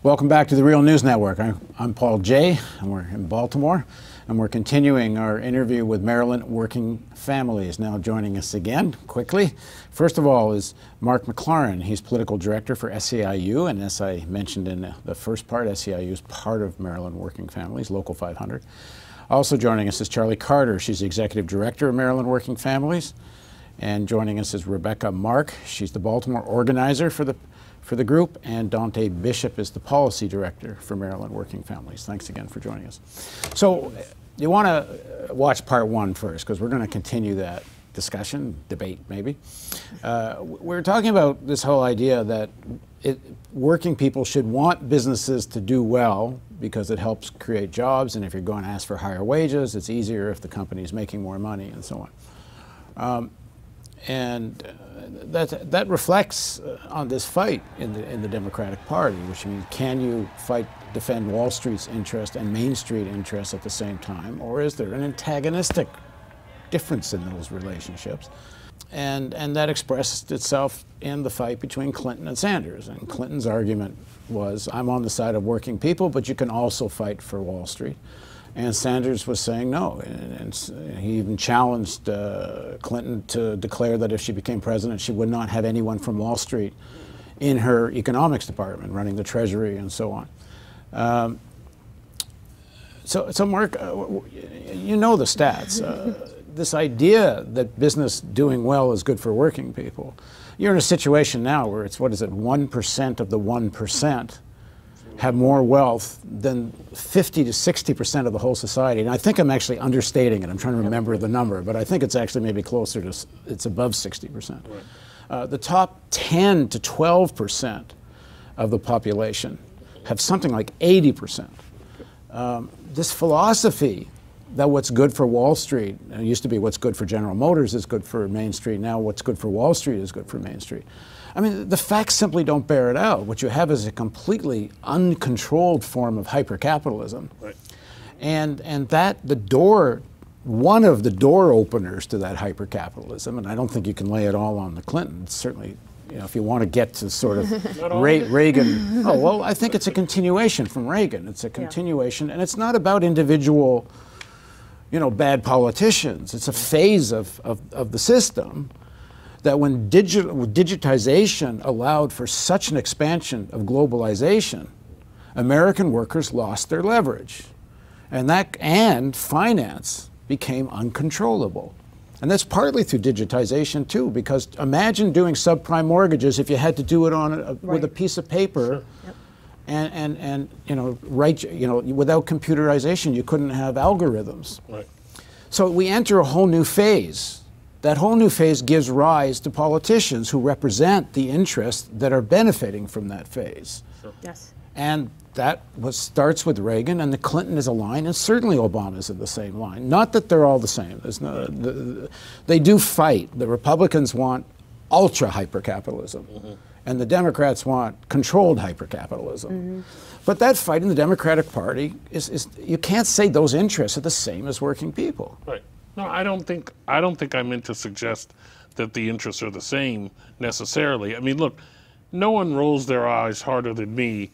Welcome back to the Real News Network. I'm Paul Jay, and we're in Baltimore, and we're continuing our interview with Maryland working families. Now joining us again, quickly. First of all is Mark McLaren. He's political director for SEIU, and as I mentioned in the first part, SEIU is part of Maryland Working Families, Local 500. Also joining us is Charlie Carter. She's the executive director of Maryland Working Families. And joining us is Rebecca Mark. She's the Baltimore organizer for the group, and Dante Bishop is the policy director for Maryland Working Families. Thanks again for joining us. So you want to watch part one first, because we're going to continue that discussion, debate maybe. We're talking about this whole idea that working people should want businesses to do well because it helps create jobs, and if you're going to ask for higher wages, it's easier if the company is making more money and so on. That reflects on this fight in the Democratic Party, which means, can you defend Wall Street's interest and Main Street interests at the same time, or is there an antagonistic difference in those relationships? And that expressed itself in the fight between Clinton and Sanders. And Clinton's argument was, I'm on the side of working people, but you can also fight for Wall Street. And Sanders was saying no, and he even challenged Clinton to declare that if she became president, she would not have anyone from Wall Street in her economics department, running the Treasury and so on. So Mark, you know the stats. This idea that business doing well is good for working people. You're in a situation now where it's, 1% of the 1% have more wealth than 50 to 60% of the whole society. And I think I'm actually understating it. I'm trying to remember the number, but I think it's actually maybe closer to, it's above 60%. Right. The top 10 to 12% of the population have something like 80%. This philosophy that what's good for Wall Street, it used to be what's good for General Motors is good for Main Street, now what's good for Wall Street is good for Main Street. I mean, the facts simply don't bear it out. What you have is a completely uncontrolled form of hypercapitalism. Right. And that one of the door openers to that hypercapitalism, and I don't think you can lay it all on the Clintons, certainly, you know, if you want to get to sort of Reagan, oh, well, I think it's a continuation from Reagan. It's a continuation, and it's not about individual, you know, bad politicians. It's a phase of the system that when digitization allowed for such an expansion of globalization, American workers lost their leverage. And finance became uncontrollable. And that's partly through digitization too, because imagine doing subprime mortgages if you had to do it on with a piece of paper. Sure. Yep. And without computerization, you couldn't have algorithms. Right. So we enter a whole new phase. That whole new phase gives rise to politicians who represent the interests that are benefiting from that phase. Sure. Yes. And that starts with Reagan, and the Clinton is a line, and certainly Obama's in the same line. Not that they're all the same. There's no, they do fight. The Republicans want ultra hypercapitalism, and the Democrats want controlled hypercapitalism. But that fight in the Democratic Party is you can't say those interests are the same as working people. Right. No, I don't think I meant to suggest that the interests are the same necessarily. I mean, look, no one rolls their eyes harder than me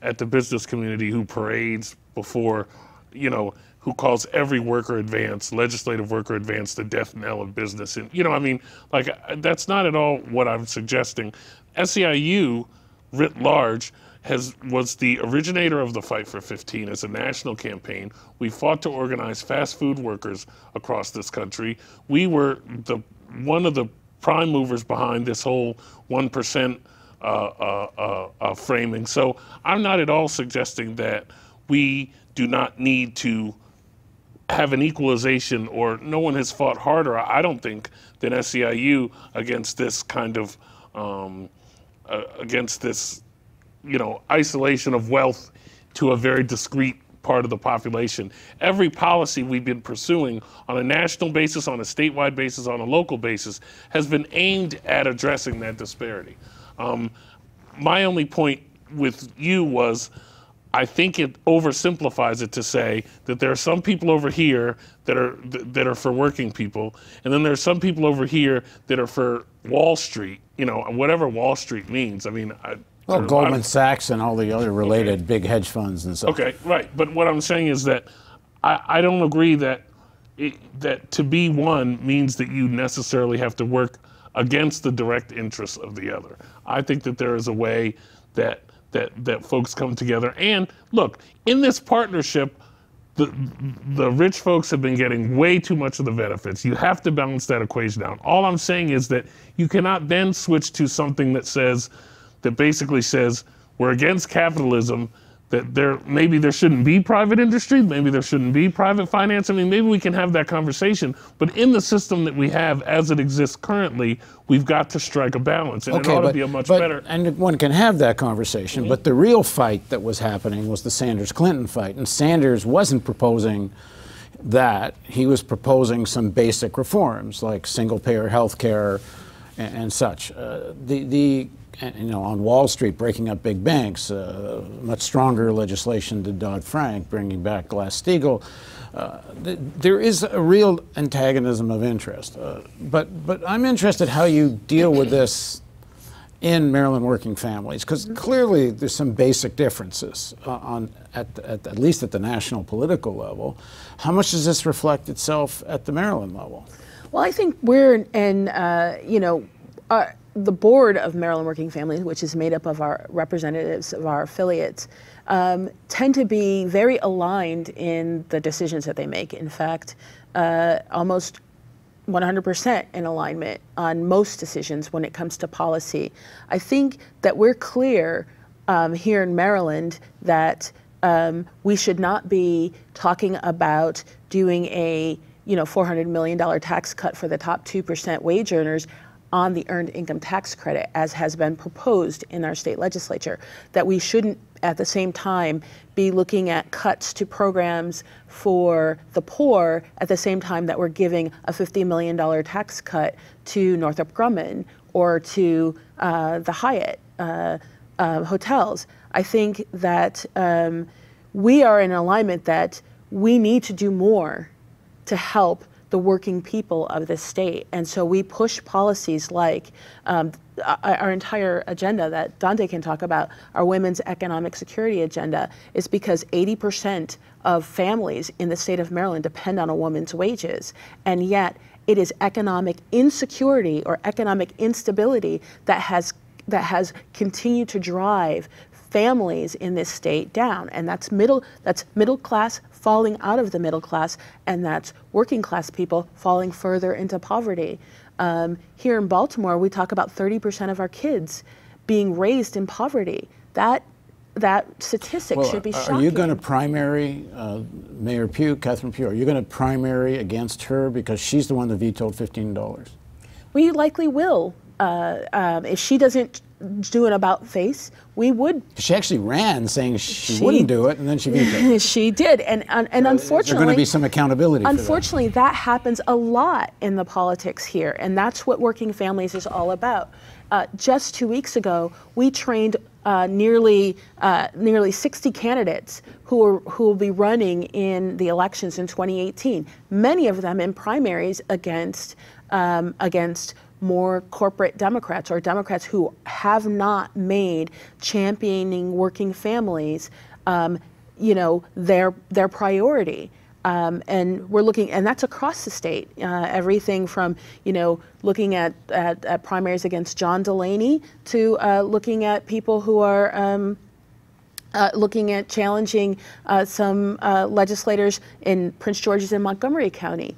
at the business community who parades before, you know, who calls every worker advance, legislative worker advance, the death knell of business. And, you know, I mean, like, that's not at all what I'm suggesting. SEIU, writ large, was the originator of the Fight for 15 as a national campaign. We fought to organize fast food workers across this country. We were one of the prime movers behind this whole 1% framing. So I'm not at all suggesting that we do not need to have an equalization, or no one has fought harder, I don't think, than SEIU against this kind of, against this, you know, isolation of wealth to a very discrete part of the population. Every policy we've been pursuing on a national basis, on a statewide basis, on a local basis, has been aimed at addressing that disparity. My only point with you was, I think it oversimplifies it to say that there are some people over here that are for working people, and then there are some people over here that are for Wall Street, you know, whatever Wall Street means. I mean, Well, Goldman Sachs and all the other related big hedge funds and stuff. Okay, right. But what I'm saying is that I don't agree that that to be one means that you necessarily have to work against the direct interests of the other. I think that there is a way that folks come together. And look, in this partnership, the rich folks have been getting way too much of the benefits. You have to balance that equation out. All I'm saying is that you cannot then switch to something that basically says we're against capitalism, that maybe there shouldn't be private industry, maybe there shouldn't be private finance. I mean, maybe we can have that conversation, but in the system that we have as it exists currently, we've got to strike a balance, and it ought to be a much better. And one can have that conversation, but the real fight that was happening was the Sanders-Clinton fight, and Sanders wasn't proposing that. He was proposing some basic reforms, like single-payer health care and such. On Wall Street, breaking up big banks, much stronger legislation to Dodd-Frank, bringing back Glass-Steagall. There is a real antagonism of interest. But I'm interested how you deal with this in Maryland working families, because clearly there's some basic differences at least at the national political level. How much does this reflect itself at the Maryland level? Well, I think we're the board of Maryland Working Families, which is made up of our representatives of our affiliates, tend to be very aligned in the decisions that they make. In fact, almost 100% in alignment on most decisions when it comes to policy. I think that we're clear here in Maryland that we should not be talking about doing a $400 million tax cut for the top 2% wage earners on the earned income tax credit, as has been proposed in our state legislature, that we shouldn't at the same time be looking at cuts to programs for the poor at the same time that we're giving a $50 million tax cut to Northrop Grumman or to the Hyatt hotels. I think that we are in alignment that we need to do more to help the working people of this state. And so we push policies like our entire agenda that Dante can talk about, our women's economic security agenda, is because 80% of families in the state of Maryland depend on a woman's wages. And yet it is economic insecurity or economic instability that has continued to drive families in this state down, and that's middle class falling out of the middle class, and that's working class people falling further into poverty. Here in Baltimore, we talk about 30% of our kids being raised in poverty. That statistic should be shocking. Are you going to primary Mayor Pugh, Catherine Pugh? Are you going to primary against her because she's the one that vetoed $15? We likely will. If she doesn't do an about face, we would. She actually ran saying she wouldn't do it, and then she vetoed. She did, and unfortunately, there's going to be some accountability. Unfortunately, that happens a lot in the politics here, and that's what Working Families is all about. Just 2 weeks ago, we trained nearly 60 candidates who will be running in the elections in 2018. Many of them in primaries against more corporate Democrats or Democrats who have not made championing working families, their priority. And we're looking, and that's across the state. Everything from, looking at primaries against John Delaney to looking at people who are looking at challenging some legislators in Prince George's and Montgomery County.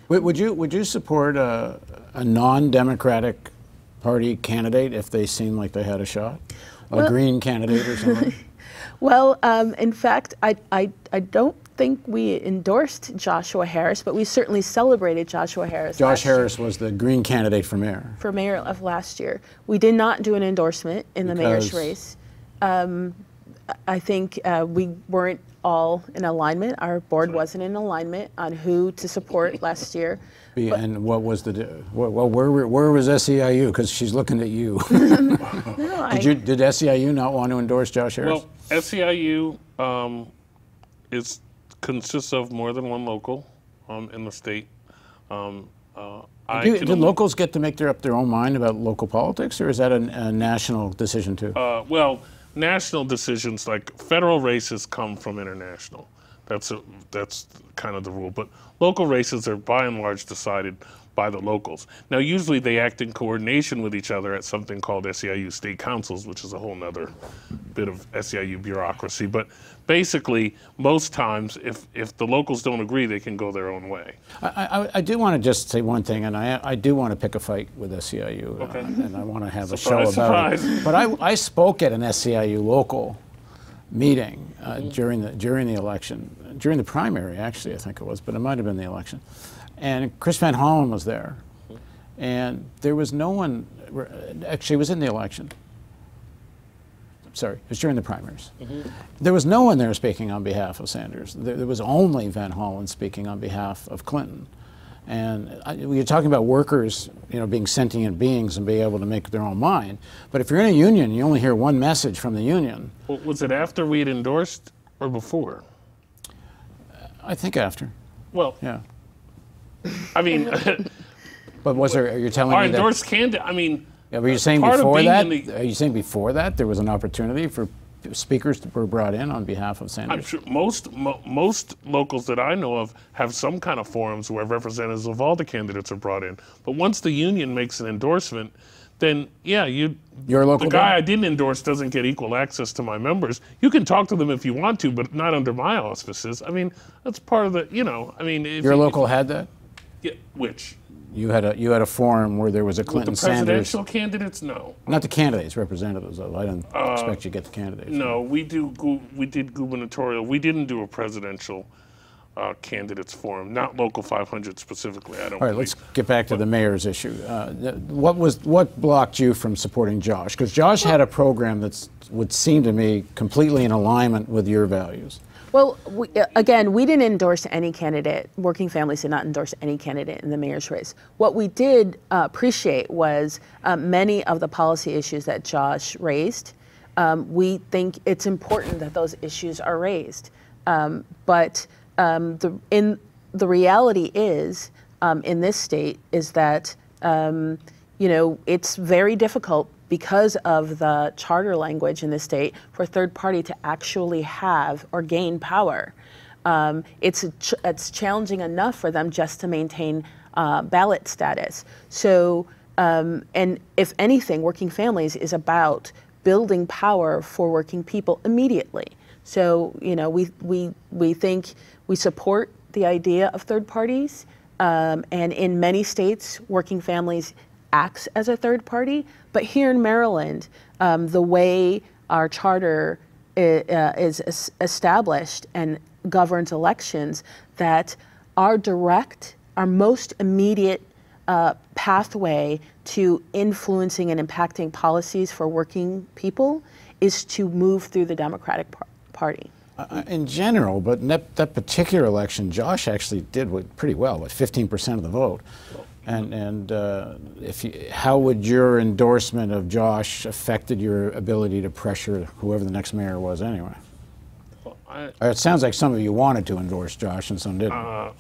Would you support a non-Democratic Party candidate if they seemed like they had a shot? A Green candidate or something? Well, in fact, I don't think we endorsed Joshua Harris, but we certainly celebrated Joshua Harris. Josh Harris was the Green candidate for mayor. For mayor of last year. We did not do an endorsement in the mayor's race. I think we weren't all in alignment. Our board wasn't in alignment on who to support last year. And what was well, where was SEIU? Because she's looking at you. No, did SEIU not want to endorse Josh Harris? Well, SEIU consists of more than one local in the state. Do locals get to make up their own mind about local politics, or is that a national decision too? Well, national decisions, like federal races, come from international. That's kind of the rule. But local races are by and large decided by the locals. Now, usually they act in coordination with each other at something called SEIU state councils, which is a whole nother bit of SEIU bureaucracy. But basically, most times, if the locals don't agree, they can go their own way. I do want to just say one thing, and I do want to pick a fight with SEIU, Okay. and I want to have Surprise, a show about it. surprise. But I spoke at an SEIU local meeting during the election, during the primary, actually, I think it was, but it might have been the election. And Chris Van Hollen was there, and there was no one, actually it was in the election. Sorry, it was during the primaries. There was no one there speaking on behalf of Sanders. There was only Van Hollen speaking on behalf of Clinton. And we were talking about workers, being sentient beings and being able to make their own mind. But if you're in a union, you only hear one message from the union. Well, was it after we had endorsed or before? I think after. Well, Yeah. I mean, But was there? Are you telling our me that? endorsed candidate, I mean, Yeah, were you saying part of before being that? in the- Are you saying before that there was an opportunity for speakers that were brought in on behalf of Sanders? I'm sure most locals that I know of have some kind of forums where representatives of all the candidates are brought in. But once the union makes an endorsement, then yeah, Your local the guy guy? I didn't endorse doesn't get equal access to my members. You can talk to them if you want to, but not under my auspices. I mean, that's part of the, I mean. If Your you- local had that? Yeah, which? You had a forum where there was a With the Clinton Sanders. presidential candidates, no. Not the candidates, representatives. Though I don't expect you to get the candidates. No, we did gubernatorial. We didn't do a presidential candidates forum, not local 500 specifically. I don't. All right, let's get back to the mayor's issue. What blocked you from supporting Josh? Because Josh had a program that would seem to me completely in alignment with your values. Well, again, we didn't endorse any candidate. Working Families did not endorse any candidate in the mayor's race. What we did appreciate was many of the policy issues that Josh raised. We think it's important that those issues are raised. But the reality is, in this state, is that it's very difficult because of the charter language in the state for a third party to actually have or gain power. It's challenging enough for them just to maintain ballot status. So, and if anything, Working Families is about building power for working people immediately. So, we think we support the idea of third parties, and in many states, Working Families acts as a third party. But here in Maryland, the way our charter is established and governs elections, that our most immediate pathway to influencing and impacting policies for working people is to move through the Democratic Party. In general, but in that particular election, Josh actually did pretty well, with 15% of the vote. And how would your endorsement of Josh affected your ability to pressure whoever the next mayor was anyway? Well, it sounds like some of you wanted to endorse Josh and some didn't.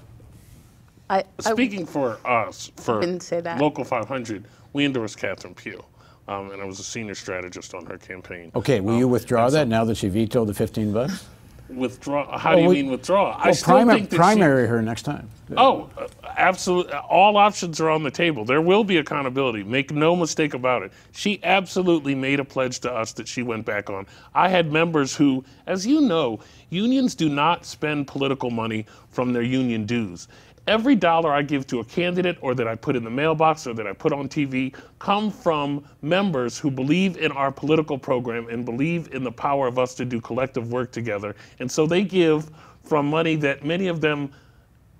Speaking for us, for didn't say that. Local 500, we endorsed Catherine Pugh, and I was a senior strategist on her campaign. Okay, will you withdraw that now that she vetoed the $15? Withdraw? How do you mean withdraw? I Well, still think that primary her next time. Oh, absolutely. All options are on the table. There will be accountability. Make no mistake about it. She absolutely made a pledge to us that she went back on. I had members who, as you know, unions do not spend political money from their union dues. Every dollar I give to a candidate or that I put in the mailbox or that I put on TV come from members who believe in our political program and believe in the power of us to do collective work together. And so they give from money that many of them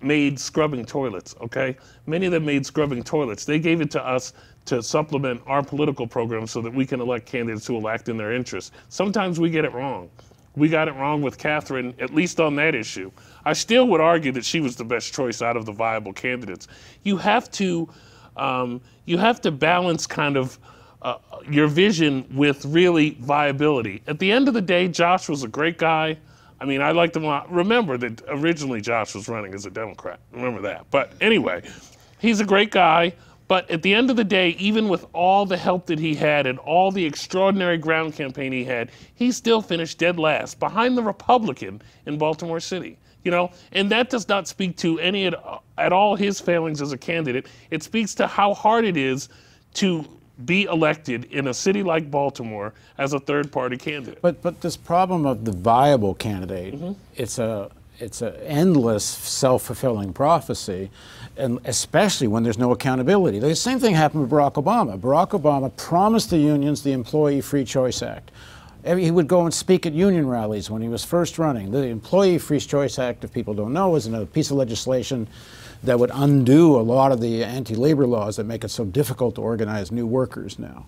made scrubbing toilets, okay? Many of them made scrubbing toilets. They gave it to us to supplement our political program so that we can elect candidates who will act in their interests. Sometimes we get it wrong. We got it wrong with Catherine, at least on that issue. I still would argue that she was the best choice out of the viable candidates. You have to balance kind of your vision with really viability. At the end of the day, Josh was a great guy. I mean, I liked him a lot. Remember that originally Josh was running as a Democrat. Remember that. But anyway, He's a great guy, but at the end of the day, even with all the help that he had and all the extraordinary ground campaign he had, he still finished dead last behind the Republican in Baltimore City. You know, and that does not speak to any at all his failings as a candidate. It speaks to how hard it is to be elected in a city like Baltimore as a third-party candidate. But this problem of the viable candidate, it's a endless self-fulfilling prophecy, and especially when there's no accountability. The same thing happened with Barack Obama. Barack Obama promised the unions the Employee Free Choice Act. He would go and speak at union rallies when he was first running. The Employee Free Choice Act, if people don't know, is another piece of legislation that would undo a lot of the anti-labor laws that make it so difficult to organize new workers now.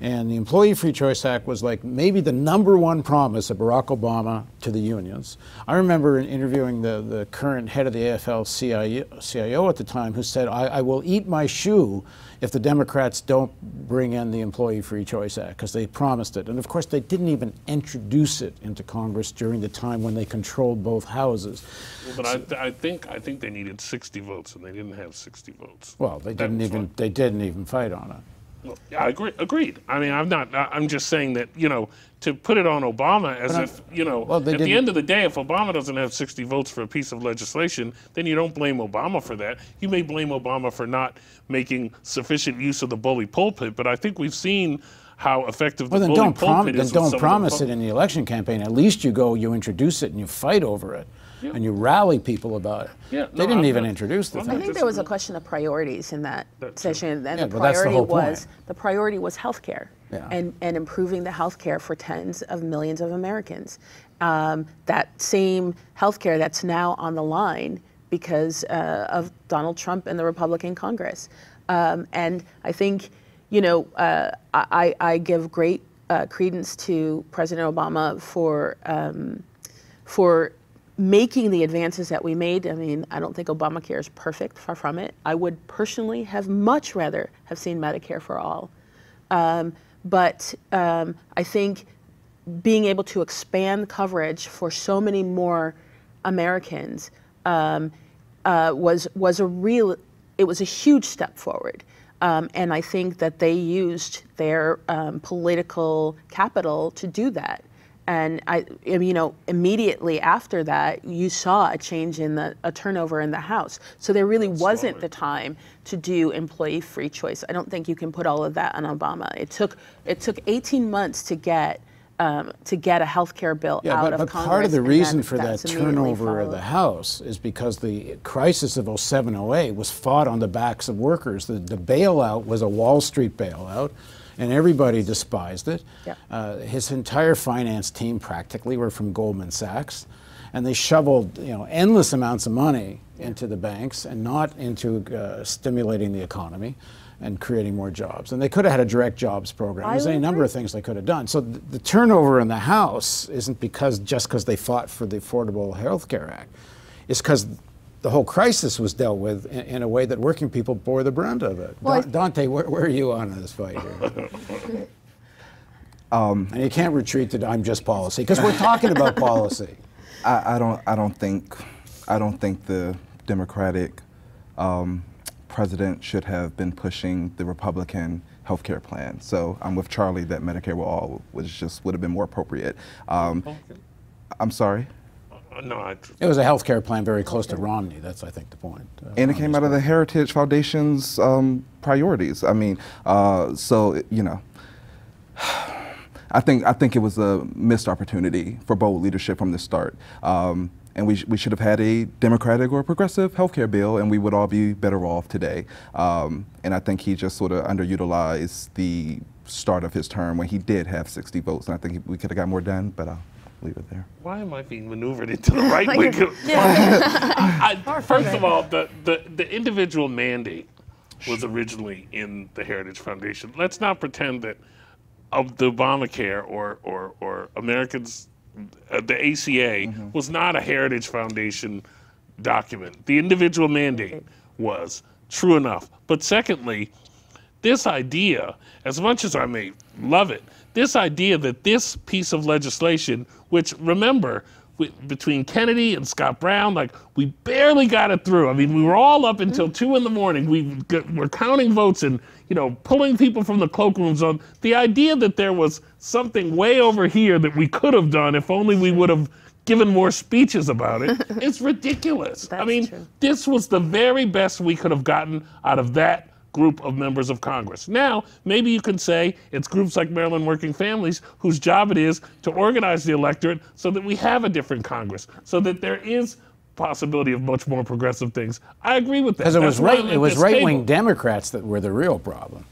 And the Employee Free Choice Act was like maybe the #1 promise of Barack Obama to the unions. I remember interviewing the current head of the AFL-CIO at the time, who said, I will eat my shoe if the Democrats don't bring in the Employee Free Choice Act, because they promised it. And of course, they didn't even introduce it into Congress during the time when they controlled both houses. Well, but I think they needed 60 votes, and they didn't have 60 votes. Well, they didn't even fight on it. Well, yeah, I agree. Agreed. I mean, I'm just saying that, you know, to put it on Obama as if, you know, at the end of the day, if Obama doesn't have 60 votes for a piece of legislation, then you don't blame Obama for that. You may blame Obama for not making sufficient use of the bully pulpit, but I think we've seen how effective the bully pulpit is. Then don't promise it in the election campaign. At least you introduce it and you fight over it. Yeah. And you rally people about it. Yeah, they didn't even introduce the thing. I think there was a question of priorities in that session, and the priority was health care, and improving the health care for tens of millions of Americans. That same health care that's now on the line because of Donald Trump and the Republican Congress. And I think, you know, I give great credence to President Obama for making the advances that we made. I mean, I don't think Obamacare is perfect, far from it. I would personally have much rather have seen Medicare for all. But I think being able to expand coverage for so many more Americans was a huge step forward. And I think that they used their political capital to do that. And you know, immediately after that, you saw a change in a turnover in the House. So there really wasn't the time to do employee free choice. I don't think you can put all of that on Obama. It took 18 months to get a health care bill out of Congress. But part of the reason for that turnover of the House is because the crisis of 07-08 was fought on the backs of workers. The bailout was a Wall Street bailout, and everybody despised it. Yeah. His entire finance team practically were from Goldman Sachs, and they shoveled, you know, endless amounts of money into the banks and not into stimulating the economy and creating more jobs. And they could have had a direct jobs program. There's any number of things they could have done. So the turnover in the House isn't just because they fought for the Affordable Health Care Act. It's because the whole crisis was dealt with in a way that working people bore the brunt of it. Well, Dante, where are you on this fight here? And you can't retreat to I'm just policy, because we're talking about policy. I don't think the Democratic president should have been pushing the Republican health care plan. So I'm with Charlie that Medicare would have been more appropriate. I'm sorry? No, it was a health care plan very close to Romney. That's, I think, the point. And it came out of the Heritage Foundation's priorities. I mean, so, you know, I think it was a missed opportunity for bold leadership from the start. And we should have had a Democratic or progressive healthcare bill, and we would all be better off today. And I think he just sort of underutilized the start of his term when he did have 60 votes. And I think we could have got more done, but I'll leave it there. Why am I being maneuvered into the right wing? First of all, the individual mandate was originally in the Heritage Foundation. Let's not pretend that of the Obamacare or Americans, the ACA was not a Heritage Foundation document. The individual mandate was, true enough. But secondly, this idea, as much as I may love it, this idea that this piece of legislation, which remember, between Kennedy and Scott Brown, like, we barely got it through. I mean, we were all up until 2 in the morning. We're counting votes and, you know, pulling people from the cloakroom zone. The idea that there was something way over here that we could have done if only we would have given more speeches about it, it's ridiculous. I mean, true. This was the very best we could have gotten out of that group of members of Congress. Now, maybe you can say it's groups like Maryland Working Families whose job it is to organize the electorate so that we have a different Congress, so that there is possibility of much more progressive things. I agree with that. Because it was right-wing table. Democrats that were the real problem.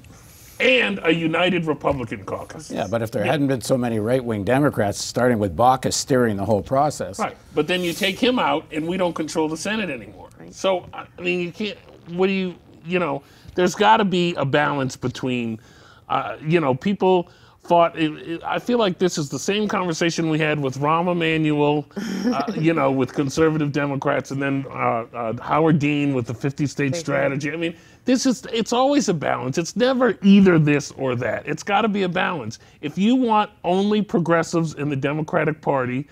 And a united Republican caucus. Yeah, but if there hadn't been so many right-wing Democrats, starting with Baucus steering the whole process. Right, but then you take him out and we don't control the Senate anymore. Right. So, I mean, you can't, you know, there's got to be a balance between, you know, people fought. I feel like this is the same conversation we had with Rahm Emanuel, you know, with conservative Democrats, and then Howard Dean with the 50-state strategy. I mean, it's always a balance. It's never either this or that. It's got to be a balance. If you want only progressives in the Democratic Party,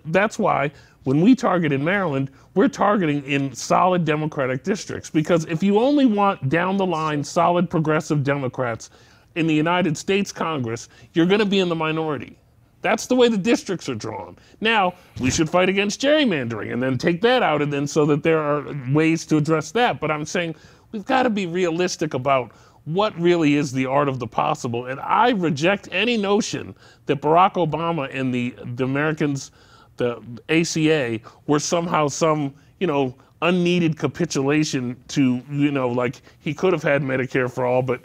that's why when we target in Maryland, we're targeting in solid Democratic districts. Because if you only want down the line solid progressive Democrats in the United States Congress, you're going to be in the minority. That's the way the districts are drawn. Now, we should fight against gerrymandering and then take that out, and then so that there are ways to address that. But I'm saying we've got to be realistic about what really is the art of the possible. And I reject any notion that Barack Obama and the Americans, the ACA, were somehow some, you know, unneeded capitulation to, you know, like he could have had Medicare for all, but,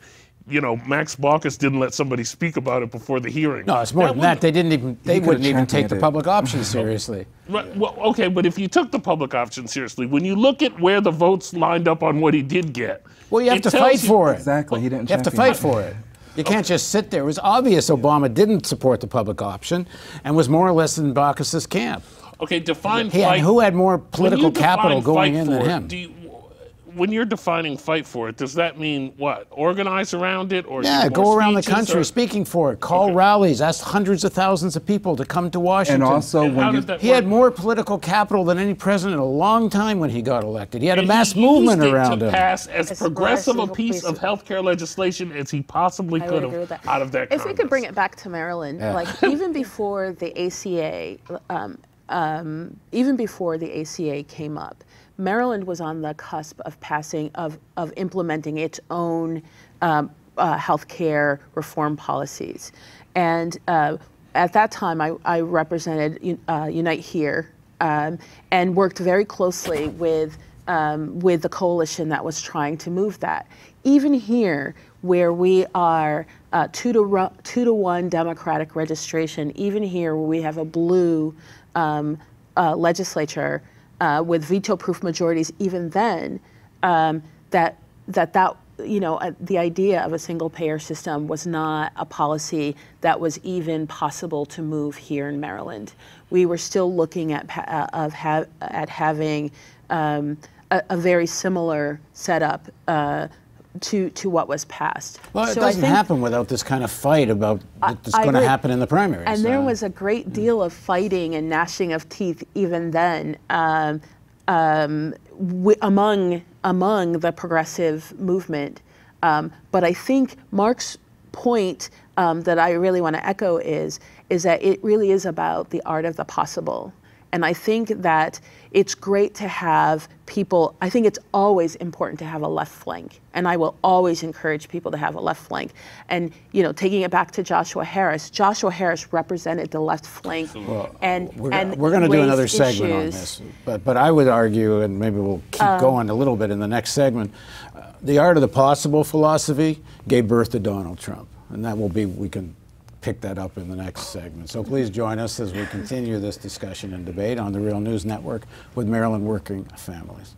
you know, Max Baucus didn't let somebody speak about it before the hearing. No, it's more than that. They wouldn't even take the public option seriously. Right, well, okay, but if you took the public option seriously, when you look at where the votes lined up on what he did get, well, you have to fight for it. Exactly, he didn't. You have to fight for it. You can't just sit there. It was obvious Obama didn't support the public option and was more or less in Baucus's camp. Okay, define fight. Who had more political capital going in than him? When you're defining fight for it, does that mean what? Organize around it, or yeah, go around the country speaking for it. Call rallies. Ask hundreds of thousands of people to come to Washington. And also, he had more political capital than any president in a long time when he got elected. He had a mass movement around him. Pass as progressive a piece of healthcare legislation as he possibly could have out of that Congress. If we could bring it back to Maryland, like even before the ACA, even before the ACA came up, Maryland was on the cusp of implementing its own healthcare reform policies. And at that time, I represented Unite Here and worked very closely with the coalition that was trying to move that. Even here, where we are 2-to-1 Democratic registration, even here where we have a blue legislature, with veto-proof majorities, even then, that you know, the idea of a single-payer system was not a policy that was even possible to move here in Maryland. We were still looking at having a very similar setup to what was passed. Well, it doesn't happen without this kind of fight about what's going to happen in the primaries. And there was a great deal of fighting and gnashing of teeth even then among the progressive movement. But I think Mark's point that I really want to echo is that it really is about the art of the possible. And I think that it's great to have people, I think it's always important to have a left flank. And I will always encourage people to have a left flank. And, you know, taking it back to Joshua Harris represented the left flank. Well, and we're going to do another segment on this. But I would argue, and maybe we'll keep going a little bit in the next segment, the art of the possible philosophy gave birth to Donald Trump. And that will be, we can pick that up in the next segment. So please join us as we continue this discussion and debate on the Real News Network with Maryland Working Families.